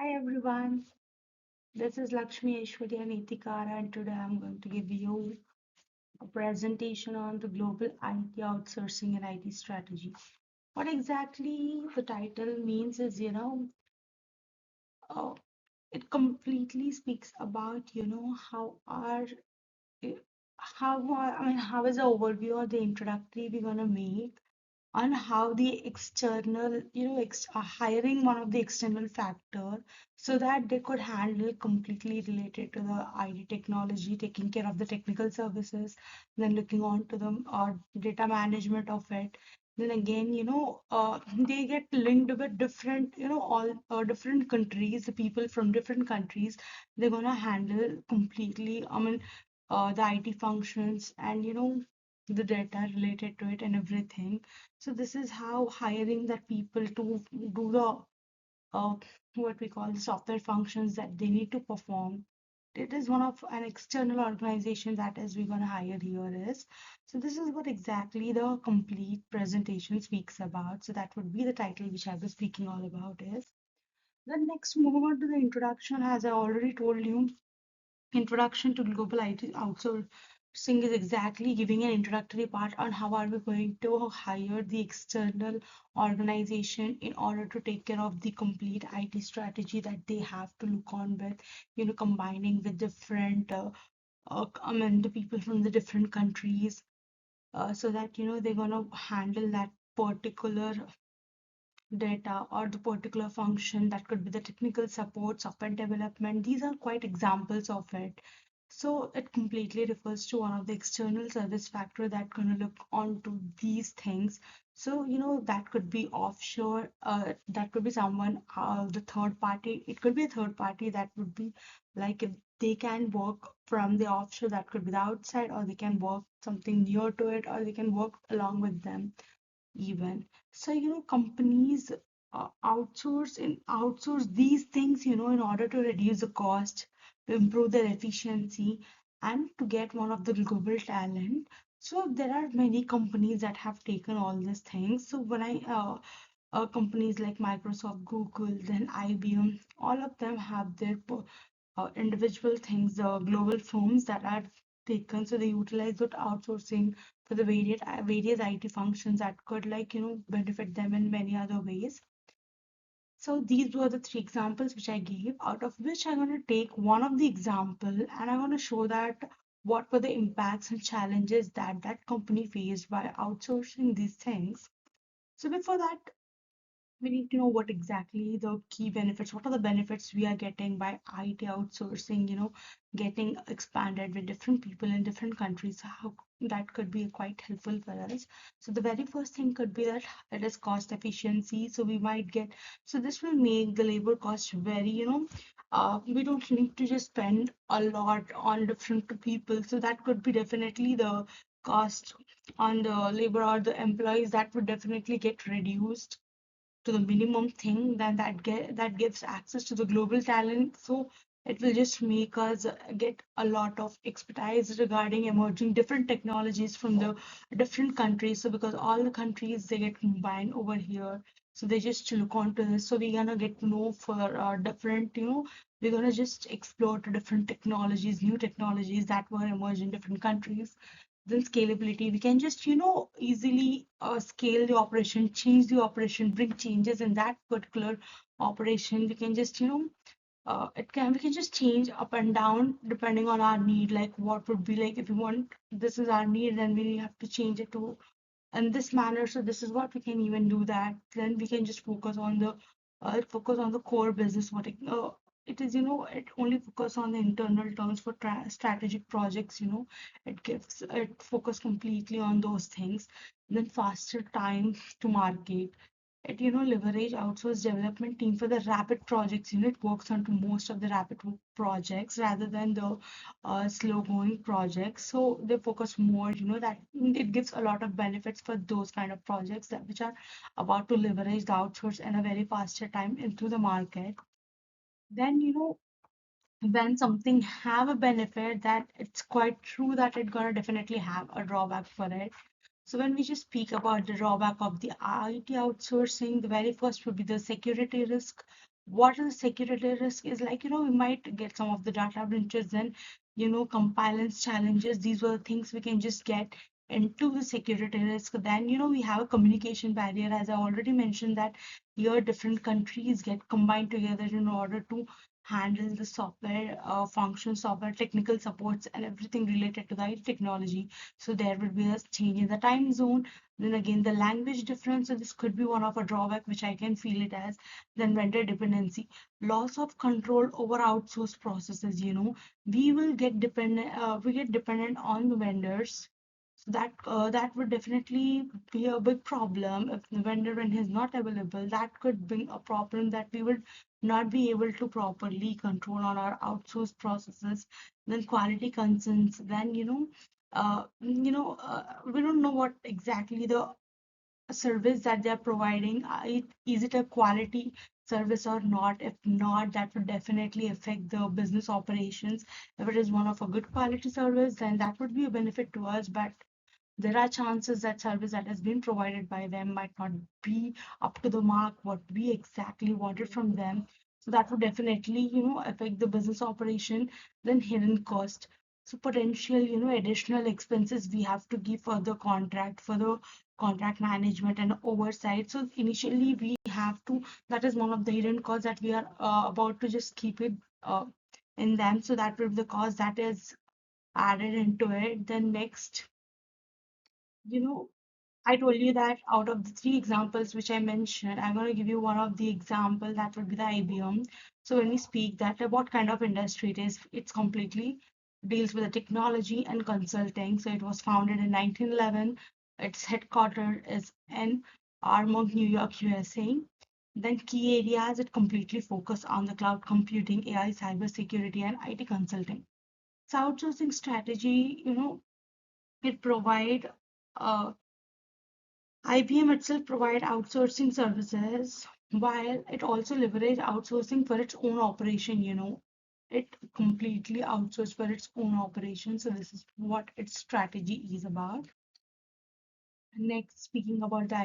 Hi everyone, this is Lakshmi Aishwarya Netikara, and today I'm going to give you a presentation on the global IT outsourcing and IT strategy. What exactly the title means is, uh, it completely speaks about, how our eh, how is the overview or the introductory we're gonna make on how the external, hiring one of the external factor so that they could handle completely related to the ID technology, taking care of the technical services, then looking on to the data management of it. Then again, they get linked with different, all different countries, the people from different countries, they're gonna handle completely, the IT functions and, the data related to it and everything. So this is how hiring that people to do the uh, what we call the software functions that they need to perform. It is one of an external organization that is we're gonna hire here is. So this is what exactly the complete presentation speaks about. So that would be the title which I was speaking all about is. Then next moving on to the introduction, as I already told you, Introduction to Global IT Outsourcing is exactly giving an introductory part on how are we going to hire the external organization in order to take care of the complete IT strategy that they have to look on with, combining with different, the people from the different countries, so that, they're gonna handle that particular data or the particular function that could be the technical support, software development. These are quite examples of it. So it completely refers to one of the external service factor that gonna look onto these things. So, that could be offshore, that could be someone, the third party. It could be a third party that would be like if they can work from the offshore, that could be the outside, or they can work something near to it, or they can work along with them even. So, companies outsource these things, in order to reduce the cost, to improve their efficiency, and to get one of the global talent. So there are many companies that have taken all these things. So when companies like Microsoft, Google, then IBM, all of them have their individual things, the global firms that are taken. So they utilize that outsourcing for the various IT functions that could benefit them in many other ways. So these were the three examples which I gave, out of which I'm going to take one of the example and I'm going to show that what were the impacts and challenges that that company faced by outsourcing these things. So before that, we need to know what exactly the key benefits, what are the benefits we are getting by IT outsourcing, getting expanded with different people in different countries, how that could be quite helpful for us. So the very first thing could be that it is cost efficiency. So we might get, so this will make the labor cost very, we don't need to just spend a lot on different people. So that could be definitely the cost on the labor or the employees that would definitely get reduced to the minimum thing, then that gives access to the global talent. So it will just make us get a lot of expertise regarding emerging different technologies from the different countries. So because all the countries they get combined over here, so they just look onto this. So we're gonna get to know for different, we're gonna just explore to different technologies, new technologies that were emerged in different countries. Then scalability, we can just easily scale the operation, change the operation, bring changes in that particular operation. We can just we can just change up and down depending on our need, like what would be like if we want this is our need, then we have to change it to in this manner. So this is what we can even do that. Then we can just focus on the core business. It is, it only focus on the internal terms for strategic projects. It focus completely on those things. Then faster time to market. It, leverage outsource development team for the rapid projects. It works on to most of the projects rather than the slow going projects. So they focus more, that it gives a lot of benefits for those kind of projects that which are about to leverage the outsource in a very faster time into the market. Then, when something have a benefit, that it's quite true that it gonna definitely have a drawback for it. So when we just speak about the drawback of the IT outsourcing, the very first would be the security risk. what is security risk is like, we might get some of the data breaches and, compliance challenges. These were the things we can just get into the security risk. Then, we have a communication barrier, as I already mentioned, that here different countries get combined together in order to handle the software function, software technical supports, and everything related to the IT technology. So there would be a change in the time zone. Then again, the language difference. So this could be one of a drawback, which I can feel it as. Then vendor dependency, loss of control over outsourced processes. We get dependent on the vendors. So that would definitely be a big problem. If the vendor, when he's not available, that could bring a problem that we would not be able to properly control on our outsourced processes. Then quality concerns. Then we don't know what exactly the service that they're providing. Is it a quality service or not? If not, that would definitely affect the business operations. If it is one of a good quality service, then that would be a benefit to us. But there are chances that service that has been provided by them might not be up to the mark what we exactly wanted from them. So that would definitely, affect the business operation. Then hidden cost. So potential, additional expenses we have to give for the contract management and oversight. So initially we have to, that is one of the hidden costs that we are about to just keep it in them. So that will be the cost that is added into it. Then next, you know, I told you that out of the three examples which I mentioned, I'm going to give you one of the example that would be the IBM. So when we speak that what kind of industry it is, it's completely deals with the technology and consulting. So it was founded in 1911. Its headquarters is in Armonk, New York, USA. Then key areas, it completely focus on the cloud computing, AI, cybersecurity, and IT consulting. So outsourcing strategy, it provide uh, IBM itself provide outsourcing services while it also leverage outsourcing for its own operation, It completely outsourced for its own operation. So this is what its strategy is about. Next, speaking about the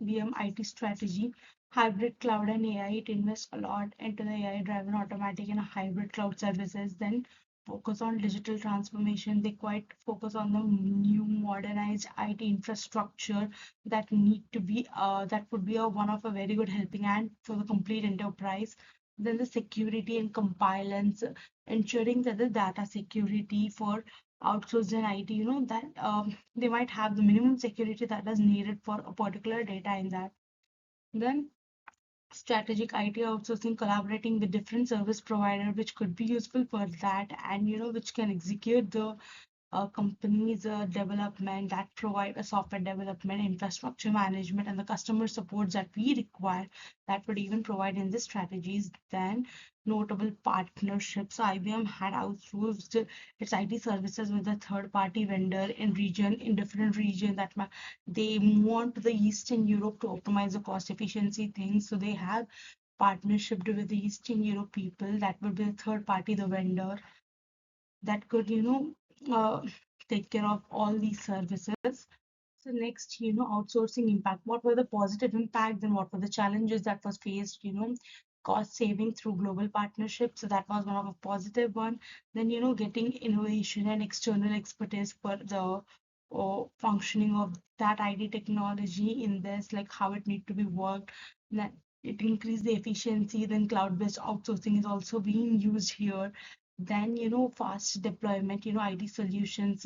IBM IT strategy, hybrid cloud and AI, it invests a lot into the AI-driven automatic and hybrid cloud services. Then focus on digital transformation. They quite focus on the new modernized IT infrastructure that need to be that would be one of a very good helping hand for the complete enterprise. Then the security and compliance, ensuring that the data security for outsourced and IT, that they might have the minimum security that is needed for a particular data in that. Then strategic IT outsourcing, collaborating with different service provider, which could be useful for that, and which can execute the companies development that provide a software development, infrastructure management, and the customer supports that we require, that would even provide in the strategies. Then notable partnerships. So IBM had outsourced its IT services with a third party vendor in different region that they move on to the Eastern Europe to optimize the cost efficiency things. So they have partnership with the Eastern Europe people, that would be the third party, the vendor that could, take care of all these services. So next, outsourcing impact. What were the positive impacts and what were the challenges that was faced? Cost saving through global partnerships. So that was one of a positive one. Then, getting innovation and external expertise for the functioning of that ID technology in this, like how it need to be worked. That it increased the efficiency. Then cloud-based outsourcing is also being used here. Then, fast deployment, ID solutions,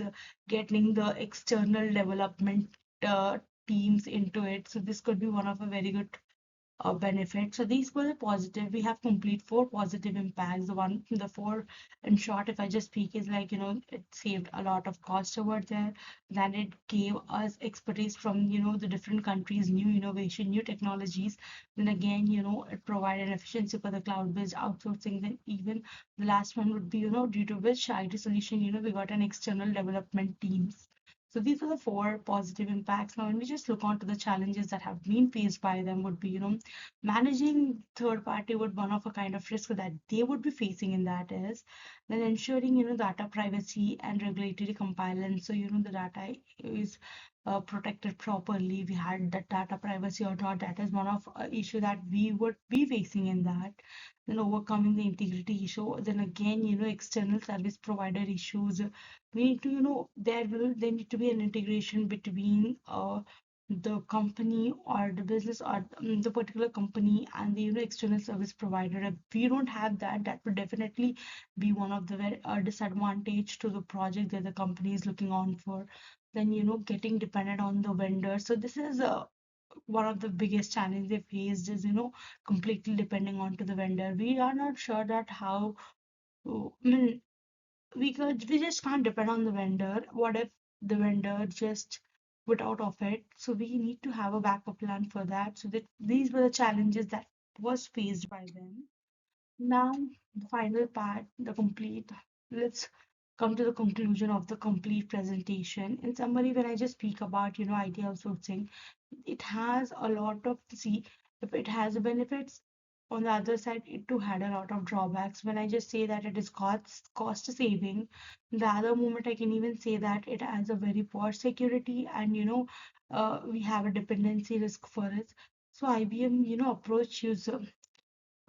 getting the external development uh, teams into it. So this could be one of a very good benefit. So these were the positive. We have complete four positive impacts. The four, in short, if I just speak, is like, it saved a lot of cost over there. Then it gave us expertise from, the different countries, new innovation, new technologies. Then again, it provided efficiency for the cloud-based outsourcing. Then even the last one would be, due to which IT solution, we got an external development teams. So these are the four positive impacts. Now, when we just look onto the challenges that have been faced by them would be, managing third party would one of a kind of risk that they would be facing in that is then ensuring, data privacy and regulatory compliance. So, the data is protected properly. We had the data privacy or not. That is one of issue that we would be facing in that. Then overcoming the integrity issue. Then again, external service provider issues. We need to, there need to be an integration between the company or the business or the particular company and the external service provider. If we don't have that, that would definitely be one of the very disadvantage to the project that the company is looking on for. Then getting dependent on the vendor. So this is one of the biggest challenges they faced is completely depending on to the vendor. We are not sure that how I mean we just can't depend on the vendor. What if the vendor just put out of it? So we need to have a backup plan for that. So that these were the challenges that was faced by them. Now, the final part, the complete. Let's come to the conclusion of the complete presentation. In summary, when I just speak about, IT outsourcing, it has a lot of, see, if it has benefits, on the other side, it too had a lot of drawbacks. When I just say that it is cost saving, the other moment I can even say that it has a very poor security and, we have a dependency risk for it. So IBM, approach user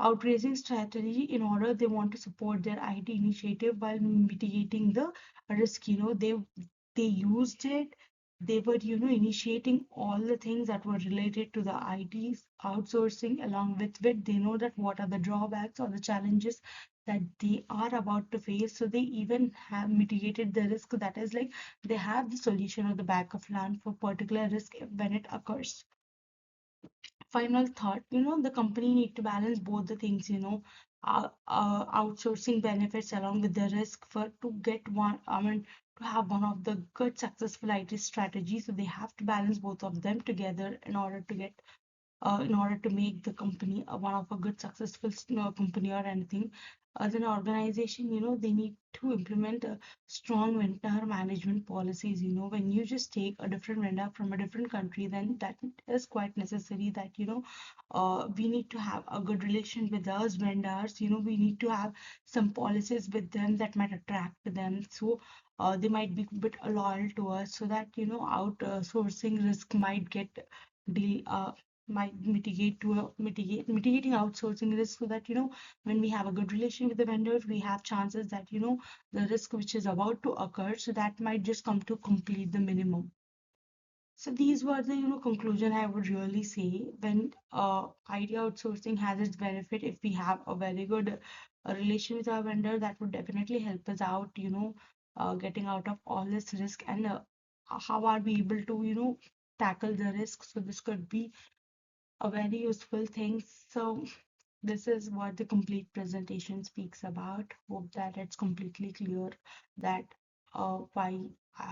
outraging strategy in order they want to support their IT initiative while mitigating the risk. They used it. They were, initiating all the things that were related to the IT outsourcing. Along with it, they know that what are the drawbacks or the challenges that they are about to face. So they even have mitigated the risk. That is like they have the solution or the backup plan for particular risk when it occurs. Final thought, the company need to balance both the things, outsourcing benefits along with the risk for to get one, I mean, to have one of the good successful IT strategies. So they have to balance both of them together in order to make the company one of a good successful company or anything. As an organization, they need to implement a strong vendor management policies. When you just take a different vendor from a different country, then that is quite necessary that we need to have a good relation with those vendors. We need to have some policies with them that might attract them, so they might be a bit loyal to us, so that outsourcing risk might get deal might mitigate to a mitigating outsourcing risk, so that when we have a good relation with the vendors, we have chances that the risk which is about to occur, so that might just come to complete the minimum. So these were the conclusion I would really say. When idea outsourcing has its benefit, if we have a very good relation with our vendor, that would definitely help us out, getting out of all this risk. And how are we able to tackle the risk? So this could be a very useful thing. So this is what the complete presentation speaks about. Hope that it's completely clear that why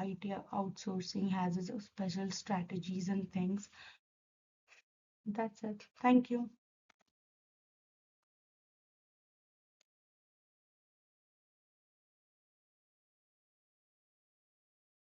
IT outsourcing has its special strategies and things. That's it. Thank you.